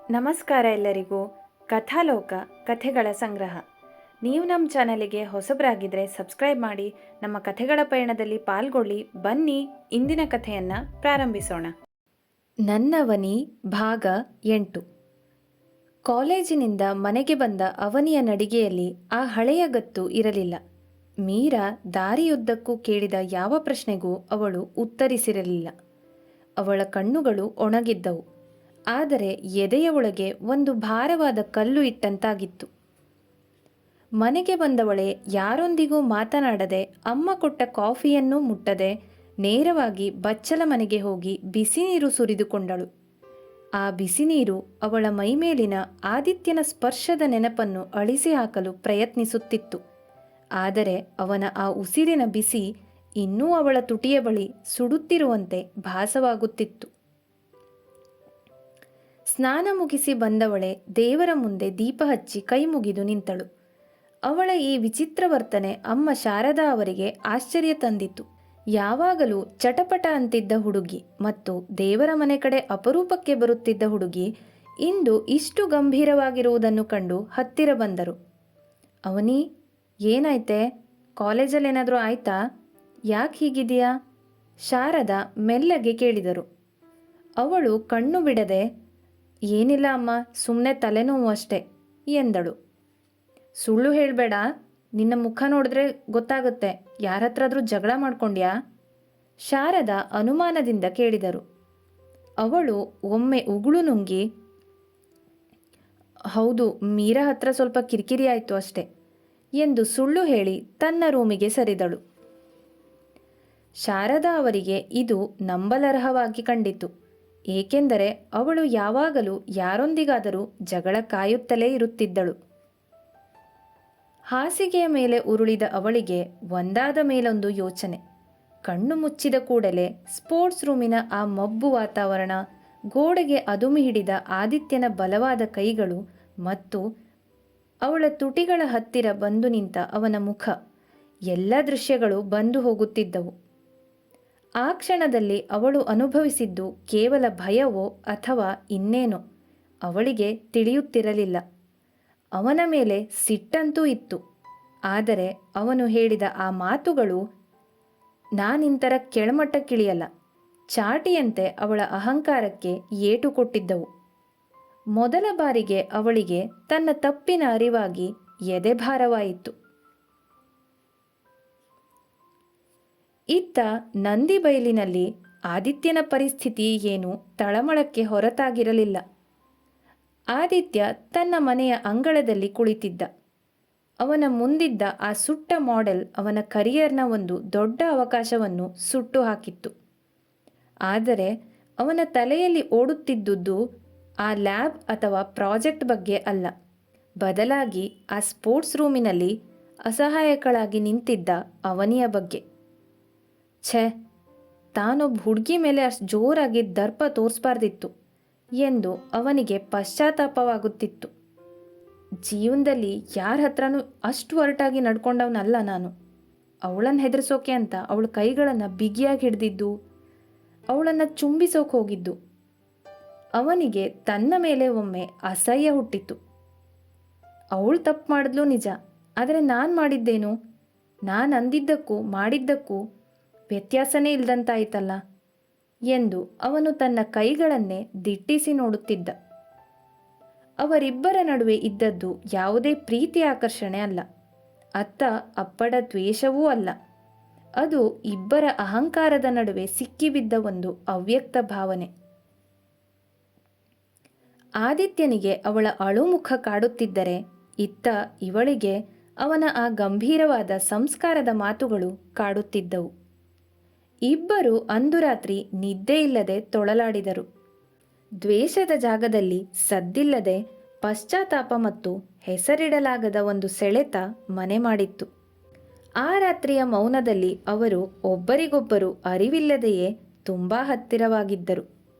ನಮಸ್ಕಾರ ಎಲ್ಲರಿಗೂ. ಕಥಾಲೋಕ ಕಥೆಗಳ ಸಂಗ್ರಹ. ನೀವು ನಮ್ಮ ಚಾನಲಿಗೆ ಹೊಸಬರಾಗಿದ್ದರೆ ಸಬ್ಸ್ಕ್ರೈಬ್ ಮಾಡಿ, ನಮ್ಮ ಕಥೆಗಳ ಪಯಣದಲ್ಲಿ ಪಾಲ್ಗೊಳ್ಳಿ. ಬನ್ನಿ ಇಂದಿನ ಕಥೆಯನ್ನು ಪ್ರಾರಂಭಿಸೋಣ. ನನ್ನವನಿ ಭಾಗ 8. ಕಾಲೇಜಿನಿಂದ ಮನೆಗೆ ಬಂದ ಅವನಿಯ ನಡಿಗೆಯಲ್ಲಿ ಆ ಹಳೆಯ ಗತ್ತು ಇರಲಿಲ್ಲ. ಮೀರಾ ದಾರಿಯುದ್ದಕ್ಕೂ ಕೇಳಿದ ಯಾವ ಪ್ರಶ್ನೆಗೂ ಅವಳು ಉತ್ತರಿಸಿರಲಿಲ್ಲ. ಅವಳ ಕಣ್ಣುಗಳು ಒಣಗಿದ್ದವು. ಆದರೆ ಎದೆಯ ಒಳಗೆ ಒಂದು ಭಾರವಾದ ಕಲ್ಲು ಇಟ್ಟಂತಾಗಿತ್ತು. ಮನೆಗೆ ಬಂದವಳೆ ಯಾರೊಂದಿಗೂ ಮಾತನಾಡದೆ, ಅಮ್ಮ ಕೊಟ್ಟ ಕಾಫಿಯನ್ನೂ ಮುಟ್ಟದೆ ನೇರವಾಗಿ ಬಚ್ಚಲ ಮನೆಗೆ ಹೋಗಿ ಬಿಸಿ ನೀರು ಸುರಿದುಕೊಂಡಳು. ಆ ಬಿಸಿ ನೀರು ಅವಳ ಮೈಮೇಲಿನ ಆದಿತ್ಯನ ಸ್ಪರ್ಶದ ನೆನಪನ್ನು ಅಳಿಸಿ ಹಾಕಲು ಪ್ರಯತ್ನಿಸುತ್ತಿತ್ತು. ಆದರೆ ಅವನ ಆ ಉಸಿರಿನ ಬಿಸಿ ಇನ್ನೂ ಅವಳ ತುಟಿಯ ಬಳಿ ಸುಡುತ್ತಿರುವಂತೆ ಭಾಸವಾಗುತ್ತಿತ್ತು. ಸ್ನಾನ ಮುಗಿಸಿ ಬಂದವಳೆ ದೇವರ ಮುಂದೆ ದೀಪ ಹಚ್ಚಿ ಕೈ ಮುಗಿದು ನಿಂತಳು. ಅವಳ ಈ ವಿಚಿತ್ರ ವರ್ತನೆ ಅಮ್ಮ ಶಾರದಾ ಅವರಿಗೆ ಆಶ್ಚರ್ಯ ತಂದಿತು. ಯಾವಾಗಲೂ ಚಟಪಟ ಅಂತಿದ್ದ ಹುಡುಗಿ ಮತ್ತು ದೇವರ ಮನೆ ಕಡೆ ಅಪರೂಪಕ್ಕೆ ಬರುತ್ತಿದ್ದ ಹುಡುಗಿ ಇಂದು ಇಷ್ಟು ಗಂಭೀರವಾಗಿರುವುದನ್ನು ಕಂಡು ಹತ್ತಿರ ಬಂದರು. ಅವನಿ, ಏನಾಯ್ತೆ? ಕಾಲೇಜಲ್ಲಿ ಏನಾದರೂ ಆಯ್ತಾ? ಯಾಕೆ ಹೀಗಿದೆಯಾ? ಶಾರದಾ ಮೆಲ್ಲಗೆ ಕೇಳಿದರು. ಅವಳು ಕಣ್ಣು ಬಿಡದೆ, ಏನಿಲ್ಲ ಅಮ್ಮ, ಸುಮ್ಮನೆ ತಲೆನೋವು ಅಷ್ಟೆ ಎಂದಳು. ಸುಳ್ಳು ಹೇಳಬೇಡ, ನಿನ್ನ ಮುಖ ನೋಡಿದ್ರೆ ಗೊತ್ತಾಗುತ್ತೆ. ಯಾರ ಹತ್ರಾದ್ರೂ ಜಗಳ ಮಾಡ್ಕೊಂಡ್ಯಾ? ಶಾರದಾ ಅನುಮಾನದಿಂದ ಕೇಳಿದರು. ಅವಳು ಒಮ್ಮೆ ಉಗುಳು ನುಂಗಿ, ಹೌದು, ಮೀರಾ ಹತ್ರ ಸ್ವಲ್ಪ ಕಿರಿಕಿರಿ ಆಯಿತು ಅಷ್ಟೆ ಎಂದು ಸುಳ್ಳು ಹೇಳಿ ತನ್ನ ರೂಮಿಗೆ ಸರಿದಳು. ಶಾರದಾ ಅವರಿಗೆ ಇದು ನಂಬಲರ್ಹವಾಗಿ ಕಂಡಿತು. ಏಕೆಂದರೆ ಅವಳು ಯಾವಾಗಲೂ ಯಾರೊಂದಿಗಾದರೂ ಜಗಳ ಕಾಯುತ್ತಲೇ ಇರುತ್ತಿದ್ದಳು. ಹಾಸಿಗೆಯ ಮೇಲೆ ಉರುಳಿದ ಅವಳಿಗೆ ಒಂದಾದ ಮೇಲೊಂದು ಯೋಚನೆ. ಕಣ್ಣು ಮುಚ್ಚಿದ ಕೂಡಲೇ ಸ್ಪೋರ್ಟ್ಸ್ ರೂಮಿನ ಆ ಮಬ್ಬು ವಾತಾವರಣ, ಗೋಡೆಗೆ ಅದುಮಿ ಹಿಡಿದ ಆದಿತ್ಯನ ಬಲವಾದ ಕೈಗಳು ಮತ್ತು ಅವಳ ತುಟಿಗಳ ಹತ್ತಿರ ಬಂದು ನಿಂತ ಅವನ ಮುಖ, ಎಲ್ಲ ದೃಶ್ಯಗಳು ಬಂದು ಹೋಗುತ್ತಿದ್ದವು. ಆ ಕ್ಷಣದಲ್ಲಿ ಅವಳು ಅನುಭವಿಸಿದ್ದು ಕೇವಲ ಭಯವೋ ಅಥವಾ ಇನ್ನೇನೋ ಅವಳಿಗೆ ತಿಳಿಯುತ್ತಿರಲಿಲ್ಲ. ಅವನ ಮೇಲೆ ಸಿಟ್ಟಂತೂ ಇತ್ತು. ಆದರೆ ಅವನು ಹೇಳಿದ ಆ ಮಾತುಗಳು ನಾನಿಂತರ ಕೆಳಮಟ್ಟಕ್ಕಿಳಿಯಲ್ಲ, ಚಾಟಿಯಂತೆ ಅವಳ ಅಹಂಕಾರಕ್ಕೆ ಏಟು ಕೊಟ್ಟಿದ್ದವು. ಮೊದಲ ಬಾರಿಗೆ ಅವಳಿಗೆ ತನ್ನ ತಪ್ಪಿನ ಅರಿವಾಗಿ ಎದೆಭಾರವಾಯಿತು. ಇತ್ತ ನಂದಿಬೈಲಿನಲ್ಲಿ ಆದಿತ್ಯನ ಪರಿಸ್ಥಿತಿ ಏನು ತಳಮಳಕ್ಕೆ ಹೊರತಾಗಿರಲಿಲ್ಲ. ಆದಿತ್ಯ ತನ್ನ ಮನೆಯ ಅಂಗಳದಲ್ಲಿ ಕುಳಿತಿದ್ದ. ಅವನ ಮುಂದಿದ್ದ ಆ ಸುಟ್ಟ ಮಾಡೆಲ್ ಅವನ ಕರಿಯರ್ನ ಒಂದು ದೊಡ್ಡ ಅವಕಾಶವನ್ನು ಸುಟ್ಟು ಹಾಕಿತ್ತು. ಆದರೆ ಅವನ ತಲೆಯಲ್ಲಿ ಓಡುತ್ತಿದ್ದುದು ಆ ಲ್ಯಾಬ್ ಅಥವಾ ಪ್ರಾಜೆಕ್ಟ್ ಬಗ್ಗೆ ಅಲ್ಲ, ಬದಲಾಗಿ ಆ ಸ್ಪೋರ್ಟ್ಸ್ ರೂಮಿನಲ್ಲಿ ಅಸಹಾಯಕಳಾಗಿ ನಿಂತಿದ್ದ ಅವನಿಯ ಬಗ್ಗೆ. ಛೆ, ತಾನೊಬ್ಬ ಹುಡುಗಿ ಮೇಲೆ ಅಷ್ಟು ಜೋರಾಗಿ ದರ್ಪ ತೋರಿಸ್ಬಾರ್ದಿತ್ತು ಎಂದು ಅವನಿಗೆ ಪಶ್ಚಾತ್ತಾಪವಾಗುತ್ತಿತ್ತು. ಜೀವನದಲ್ಲಿ ಯಾರ ಹತ್ರನೂ ಅಷ್ಟು ಒರಟಾಗಿ ನಡ್ಕೊಂಡವನಲ್ಲ ನಾನು. ಅವಳನ್ನು ಹೆದರ್ಸೋಕೆ ಅಂತ ಅವಳ ಕೈಗಳನ್ನು ಬಿಗಿಯಾಗಿ ಹಿಡಿದಿದ್ದು, ಅವಳನ್ನು ಚುಂಬಿಸೋಕೆ ಹೋಗಿದ್ದು. ಅವನಿಗೆ ತನ್ನ ಮೇಲೆ ಒಮ್ಮೆ ಅಸಹ್ಯ ಹುಟ್ಟಿತ್ತು. ಅವಳು ತಪ್ಪು ಮಾಡಿದ್ಲು ನಿಜ, ಆದರೆ ನಾನು ಮಾಡಿದ್ದೇನು? ನಾನು ಅಂದಿದ್ದಕ್ಕೂ ಮಾಡಿದ್ದಕ್ಕೂ ವ್ಯತ್ಯಾಸನೇ ಇಲ್ದಂತಾಯ್ತಲ್ಲ ಎಂದು ಅವನು ತನ್ನ ಕೈಗಳನ್ನೇ ದಿಟ್ಟಿಸಿ ನೋಡುತ್ತಿದ್ದ. ಅವರಿಬ್ಬರ ನಡುವೆ ಇದ್ದದ್ದು ಯಾವುದೇ ಪ್ರೀತಿ ಆಕರ್ಷಣೆ ಅಲ್ಲ, ಅತ್ತ ಅಪ್ಪಡ ದ್ವೇಷವೂ ಅಲ್ಲ. ಅದು ಇಬ್ಬರ ಅಹಂಕಾರದ ನಡುವೆ ಸಿಕ್ಕಿಬಿದ್ದ ಒಂದು ಅವ್ಯಕ್ತ ಭಾವನೆ. ಆದಿತ್ಯನಿಗೆ ಅವಳ ಅಳುಮುಖ ಕಾಡುತ್ತಿದ್ದರೆ, ಇತ್ತ ಇವಳಿಗೆ ಅವನ ಆ ಗಂಭೀರವಾದ ಸಂಸ್ಕಾರದ ಮಾತುಗಳು ಕಾಡುತ್ತಿದ್ದವು. ಇಬ್ಬರು ಅಂದು ರಾತ್ರಿ ನಿದ್ದೆ ಇಲ್ಲದೆ ತೊಳಲಾಡಿದರು. ದ್ವೇಷದ ಜಾಗದಲ್ಲಿ ಸದ್ದಿಲ್ಲದೆ ಪಶ್ಚಾತ್ತಾಪ ಮತ್ತು ಹೆಸರಿಡಲಾಗದ ಒಂದು ಸೆಳೆತ ಮನೆ ಮಾಡಿತ್ತು. ಆ ರಾತ್ರಿಯ ಮೌನದಲ್ಲಿ ಅವರು ಒಬ್ಬರಿಗೊಬ್ಬರು ಅರಿವಿಲ್ಲದೆಯೇ ತುಂಬ ಹತ್ತಿರವಾಗಿದ್ದರು.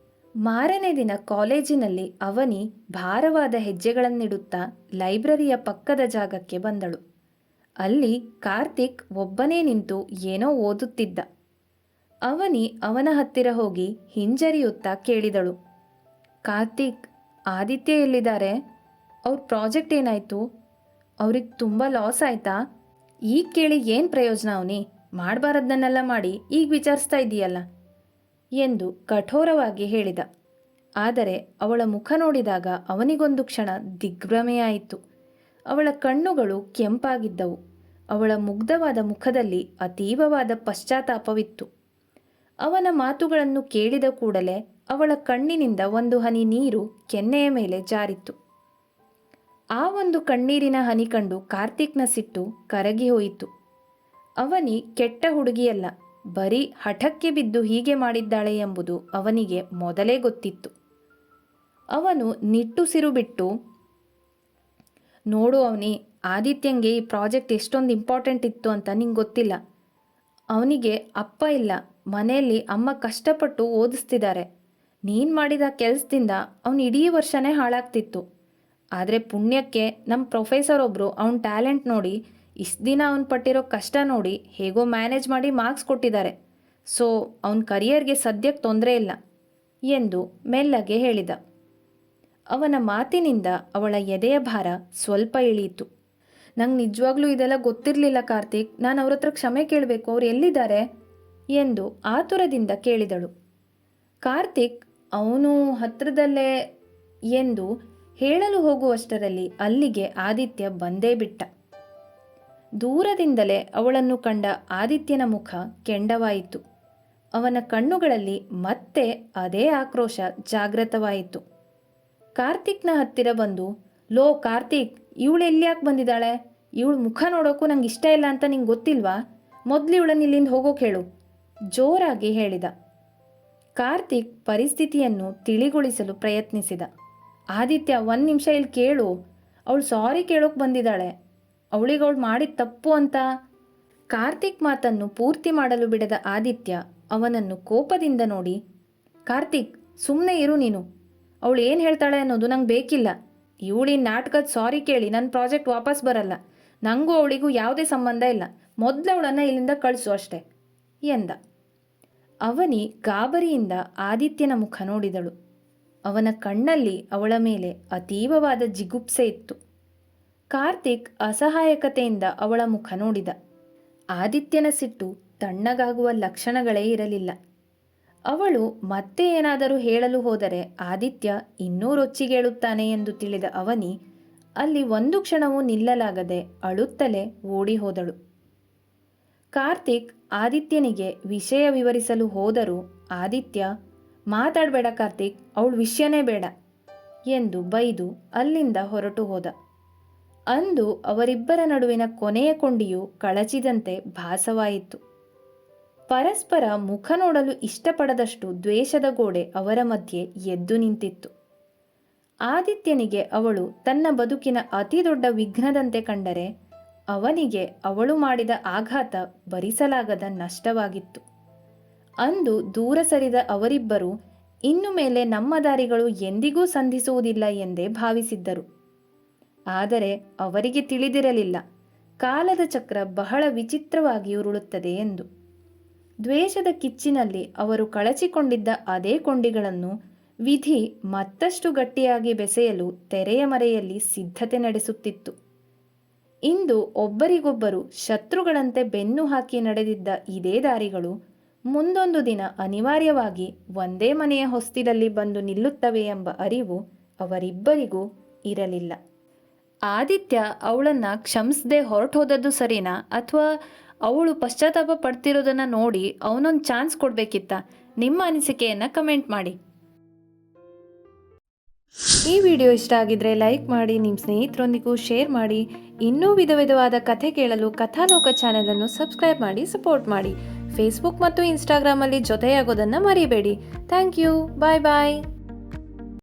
ಮಾರನೇ ದಿನ ಕಾಲೇಜಿನಲ್ಲಿ ಅವನಿ ಭಾರವಾದ ಹೆಜ್ಜೆಗಳನ್ನಿಡುತ್ತಾ ಲೈಬ್ರರಿಯ ಪಕ್ಕದ ಜಾಗಕ್ಕೆ ಬಂದಳು. ಅಲ್ಲಿ ಕಾರ್ತಿಕ್ ಒಬ್ಬನೇ ನಿಂತು ಏನೋ ಓದುತ್ತಿದ್ದ. ಅವನಿ ಅವನ ಹತ್ತಿರ ಹೋಗಿ ಹಿಂಜರಿಯುತ್ತಾ ಕೇಳಿದಳು, ಕಾರ್ತಿಕ್, ಆದಿತ್ಯ ಎಲ್ಲಿದ್ದಾರೆ? ಅವ್ರ ಪ್ರಾಜೆಕ್ಟ್ ಏನಾಯಿತು? ಅವ್ರಿಗೆ ತುಂಬ ಲಾಸ್ ಆಯಿತಾ? ಈಗ ಕೇಳಿ ಏನು ಪ್ರಯೋಜನ ಅವನಿ? ಮಾಡಬಾರದನ್ನೆಲ್ಲ ಮಾಡಿ ಈಗ ವಿಚಾರಿಸ್ತಾ ಇದ್ದೀಯಲ್ಲ ಎಂದು ಕಠೋರವಾಗಿ ಹೇಳಿದ. ಆದರೆ ಅವಳ ಮುಖ ನೋಡಿದಾಗ ಅವನಿಗೊಂದು ಕ್ಷಣ ದಿಗ್ಭ್ರಮೆಯಾಯಿತು. ಅವಳ ಕಣ್ಣುಗಳು ಕೆಂಪಾಗಿದ್ದವು. ಅವಳ ಮುಗ್ಧವಾದ ಮುಖದಲ್ಲಿ ಅತೀವವಾದ ಪಶ್ಚಾತ್ತಾಪವಿತ್ತು. ಅವನ ಮಾತುಗಳನ್ನು ಕೇಳಿದ ಕೂಡಲೇ ಅವಳ ಕಣ್ಣಿನಿಂದ ಒಂದು ಹನಿ ನೀರು ಕೆನ್ನೆಯ ಮೇಲೆ ಜಾರಿತ್ತು. ಆ ಒಂದು ಕಣ್ಣೀರಿನ ಹನಿ ಕಂಡು ಕಾರ್ತಿಕ್ನ ಸಿಟ್ಟು ಕರಗಿ ಹೋಯಿತು. ಅವನಿ ಕೆಟ್ಟ ಹುಡುಗಿಯಲ್ಲ, ಬರೀ ಹಠಕ್ಕೆ ಬಿದ್ದು ಹೀಗೆ ಮಾಡಿದ್ದಾಳೆ ಎಂಬುದು ಅವನಿಗೆ ಮೊದಲೇ ಗೊತ್ತಿತ್ತು. ಅವನು ನಿಟ್ಟುಸಿರು ಬಿಟ್ಟು, ನೋಡು ಅವನಿ, ಆದಿತ್ಯಂಗೆ ಈ ಪ್ರಾಜೆಕ್ಟ್ ಎಷ್ಟೊಂದು ಇಂಪಾರ್ಟೆಂಟ್ ಇತ್ತು ಅಂತ ನಿಂಗೆ ಗೊತ್ತಿಲ್ಲ. ಅವನಿಗೆ ಅಪ್ಪ ಇಲ್ಲ, ಮನೆಯಲ್ಲಿ ಅಮ್ಮ ಕಷ್ಟಪಟ್ಟು ಓದಿಸ್ತಿದ್ದಾರೆ. ನೀನು ಮಾಡಿದ ಕೆಲಸದಿಂದ ಅವನು ಇಡೀ ವರ್ಷನೇ ಹಾಳಾಗ್ತಿತ್ತು. ಆದರೆ ಪುಣ್ಯಕ್ಕೆ ನಮ್ಮ ಪ್ರೊಫೆಸರ್ ಒಬ್ಬರು ಅವನ ಟ್ಯಾಲೆಂಟ್ ನೋಡಿ, ಇಷ್ಟು ದಿನ ಅವನು ಪಟ್ಟಿರೋ ಕಷ್ಟ ನೋಡಿ ಹೇಗೋ ಮ್ಯಾನೇಜ್ ಮಾಡಿ ಮಾರ್ಕ್ಸ್ ಕೊಟ್ಟಿದ್ದಾರೆ. ಸೊ ಅವನ ಕರಿಯರ್ಗೆ ಸದ್ಯಕ್ಕೆ ತೊಂದರೆ ಇಲ್ಲ ಎಂದು ಮೆಲ್ಲಗೆ ಹೇಳಿದ. ಅವನ ಮಾತಿನಿಂದ ಅವಳ ಎದೆಯ ಭಾರ ಸ್ವಲ್ಪ ಇಳಿಯಿತು. ನಂಗೆ ನಿಜವಾಗ್ಲೂ ಇದೆಲ್ಲ ಗೊತ್ತಿರಲಿಲ್ಲ ಕಾರ್ತಿಕ್, ನಾನು ಅವ್ರ ಹತ್ರ ಕ್ಷಮೆ ಕೇಳಬೇಕು, ಅವ್ರು ಎಲ್ಲಿದ್ದಾರೆ ಎಂದು ಆತುರದಿಂದ ಕೇಳಿದಳು. ಕಾರ್ತಿಕ್ ಅವನು ಹತ್ರದಲ್ಲೇ ಎಂದು ಹೇಳಲು ಹೋಗುವಷ್ಟರಲ್ಲಿ ಅಲ್ಲಿಗೆ ಆದಿತ್ಯ ಬಂದೇ ಬಿಟ್ಟ. ದೂರದಿಂದಲೇ ಅವಳನ್ನು ಕಂಡ ಆದಿತ್ಯನ ಮುಖ ಕೆಂಡವಾಯಿತು. ಅವನ ಕಣ್ಣುಗಳಲ್ಲಿ ಮತ್ತೆ ಅದೇ ಆಕ್ರೋಶ ಜಾಗೃತವಾಯಿತು. ಕಾರ್ತಿಕ್ನ ಹತ್ತಿರ ಬಂದು, ಲೋ ಕಾರ್ತಿಕ್, ಇವಳು ಎಲ್ಲಿಯಾಕೆ ಬಂದಿದ್ದಾಳೆ? ಇವಳು ಮುಖ ನೋಡೋಕ್ಕೂ ನಂಗೆ ಇಷ್ಟ ಇಲ್ಲ ಅಂತ ನಿಂಗೆ ಗೊತ್ತಿಲ್ವಾ? ಮೊದಲು ಇವಳನ್ನು ಇಲ್ಲಿಂದ ಹೋಗೋಕೆ ಹೇಳು, ಜೋರಾಗಿ ಹೇಳಿದ. ಕಾರ್ತಿಕ್ ಪರಿಸ್ಥಿತಿಯನ್ನು ತಿಳಿಗೊಳಿಸಲು ಪ್ರಯತ್ನಿಸಿದ. ಆದಿತ್ಯ, ಒಂದು ನಿಮಿಷ ಇಲ್ಲಿ ಕೇಳು, ಅವಳು ಸಾರಿ ಕೇಳೋಕೆ ಬಂದಿದ್ದಾಳೆ, ಅವಳಿಗೆ ಅವಳು ಮಾಡಿದ ತಪ್ಪು ಅಂತ. ಕಾರ್ತಿಕ್ ಮಾತನ್ನು ಪೂರ್ತಿ ಮಾಡಲು ಬಿಡದ ಆದಿತ್ಯ ಅವನನ್ನು ಕೋಪದಿಂದ ನೋಡಿ, ಕಾರ್ತಿಕ್ ಸುಮ್ಮನೆ ಇರು ನೀನು, ಅವಳು ಏನು ಹೇಳ್ತಾಳೆ ಅನ್ನೋದು ನಂಗೆ ಬೇಕಿಲ್ಲ. ಇವಳಿ ನಾಟಕದ ಸಾರಿ ಕೇಳಿ ನನ್ನ ಪ್ರಾಜೆಕ್ಟ್ ವಾಪಸ್ ಬರಲ್ಲ. ನನಗೂ ಅವಳಿಗೂ ಯಾವುದೇ ಸಂಬಂಧ ಇಲ್ಲ. ಮೊದಲು ಅವಳನ್ನು ಇಲ್ಲಿಂದ ಕಳಿಸು ಅಷ್ಟೆ ಎಂದ. ಅವನಿ ಗಾಬರಿಯಿಂದ ಆದಿತ್ಯನ ಮುಖ ನೋಡಿದಳು. ಅವನ ಕಣ್ಣಲ್ಲಿ ಅವಳ ಮೇಲೆ ಅತೀವವಾದ ಜಿಗುಪ್ಸೆ ಇತ್ತು. ಕಾರ್ತಿಕ್ ಅಸಹಾಯಕತೆಯಿಂದ ಅವಳ ಮುಖ ನೋಡಿದ. ಆದಿತ್ಯನ ಸಿಟ್ಟು ತಣ್ಣಗಾಗುವ ಲಕ್ಷಣಗಳೇ ಇರಲಿಲ್ಲ. ಅವಳು ಮತ್ತೆ ಏನಾದರೂ ಹೇಳಲು ಹೋದರೆ ಆದಿತ್ಯ ಇನ್ನೂ ರೊಚ್ಚಿಗೇಳುತ್ತಾನೆ ಎಂದು ತಿಳಿದ ಅವನಿ ಅಲ್ಲಿ ಒಂದು ಕ್ಷಣವೂ ನಿಲ್ಲಲಾಗದೆ ಅಳುತ್ತಲೇ ಓಡಿ ಹೋದಳು. ಕಾರ್ತಿಕ್ ಆದಿತ್ಯನಿಗೆ ವಿಷಯ ವಿವರಿಸಲು ಹೋದರೂ ಆದಿತ್ಯ, ಮಾತಾಡಬೇಡ ಕಾರ್ತಿಕ್, ಅವಳ ವಿಷಯನೇ ಬೇಡ ಎಂದು ಬೈದು ಅಲ್ಲಿಂದ ಹೊರಟು ಹೋದ. ಅಂದು ಅವರಿಬ್ಬರ ನಡುವಿನ ಕೊನೆಯ ಕೊಂಡಿಯು ಕಳಚಿದಂತೆ ಭಾಸವಾಯಿತು. ಪರಸ್ಪರ ಮುಖ ನೋಡಲು ಇಷ್ಟಪಡದಷ್ಟು ದ್ವೇಷದ ಗೋಡೆ ಅವರ ಮಧ್ಯೆ ಎದ್ದು ನಿಂತಿತ್ತು. ಆದಿತ್ಯನಿಗೆ ಅವಳು ತನ್ನ ಬದುಕಿನ ಅತಿ ದೊಡ್ಡ ವಿಘ್ನದಂತೆ ಕಂಡರೆ ಅವನಿಗೆ ಅವಳು ಮಾಡಿದ ಆಘಾತ ಭರಿಸಲಾಗದ ನಷ್ಟವಾಗಿತ್ತು. ಅಂದು ದೂರ ಸರಿದ ಅವರಿಬ್ಬರು ಇನ್ನು ಮೇಲೆ ನಮ್ಮ ದಾರಿಗಳು ಎಂದಿಗೂ ಸಂಧಿಸುವುದಿಲ್ಲ ಎಂದೇ ಭಾವಿಸಿದ್ದರು. ಆದರೆ ಅವರಿಗೆ ತಿಳಿದಿರಲಿಲ್ಲ ಕಾಲದ ಚಕ್ರ ಬಹಳ ವಿಚಿತ್ರವಾಗಿ ಉರುಳುತ್ತದೆ ಎಂದು. ದ್ವೇಷದ ಕಿಚ್ಚಿನಲ್ಲಿ ಅವರು ಕಳಚಿಕೊಂಡಿದ್ದ ಅದೇ ಕೊಂಡಿಗಳನ್ನು ವಿಧಿ ಮತ್ತಷ್ಟು ಗಟ್ಟಿಯಾಗಿ ಬೆಸೆಯಲು ತೆರೆಯ ಮರೆಯಲ್ಲಿ ಸಿದ್ಧತೆ ನಡೆಸುತ್ತಿತ್ತು. ಇಂದು ಒಬ್ಬರಿಗೊಬ್ಬರು ಶತ್ರುಗಳಂತೆ ಬೆನ್ನು ಹಾಕಿ ನಡೆದಿದ್ದ ಇದೇ ದಾರಿಗಳು ಮುಂದೊಂದು ದಿನ ಅನಿವಾರ್ಯವಾಗಿ ಒಂದೇ ಮನೆಯ ಹೊಸ್ತಿಲಲ್ಲಿ ಬಂದು ನಿಲ್ಲುತ್ತವೆ ಎಂಬ ಅರಿವು ಅವರಿಬ್ಬರಿಗೂ ಇರಲಿಲ್ಲ. ಆದಿತ್ಯ ಅವಳನ್ನು ಕ್ಷಮಿಸದೆ ಹೊರಟು ಹೋದದ್ದು ಸರಿನಾ, ಅಥವಾ ಅವಳು ಪಶ್ಚಾತ್ತಾಪ ಪಡ್ತಿರೋದನ್ನು ನೋಡಿ ಅವನೊಂದು ಚಾನ್ಸ್ ಕೊಡಬೇಕಿತ್ತ? ನಿಮ್ಮ ಅನಿಸಿಕೆಯನ್ನು ಕಮೆಂಟ್ ಮಾಡಿ. ಈ ವಿಡಿಯೋ ಇಷ್ಟ ಆಗಿದ್ರೆ ಲೈಕ್ ಮಾಡಿ, ನಿಮ್ಮ ಸ್ನೇಹಿತರೊಂದಿಗೂ ಶೇರ್ ಮಾಡಿ. ಇನ್ನೂ ವಿಧವಾದ ಕಥೆ ಕೇಳಲು ಕಥಾಲೋಕ ಚಾನೆಲನ್ನು ಸಬ್ಸ್ಕ್ರೈಬ್ ಮಾಡಿ ಸಪೋರ್ಟ್ ಮಾಡಿ. ಫೇಸ್ಬುಕ್ ಮತ್ತು ಇನ್ಸ್ಟಾಗ್ರಾಮಲ್ಲಿ ಜೊತೆಯಾಗೋದನ್ನು ಮರಿಬೇಡಿ. Thank you. Bye bye.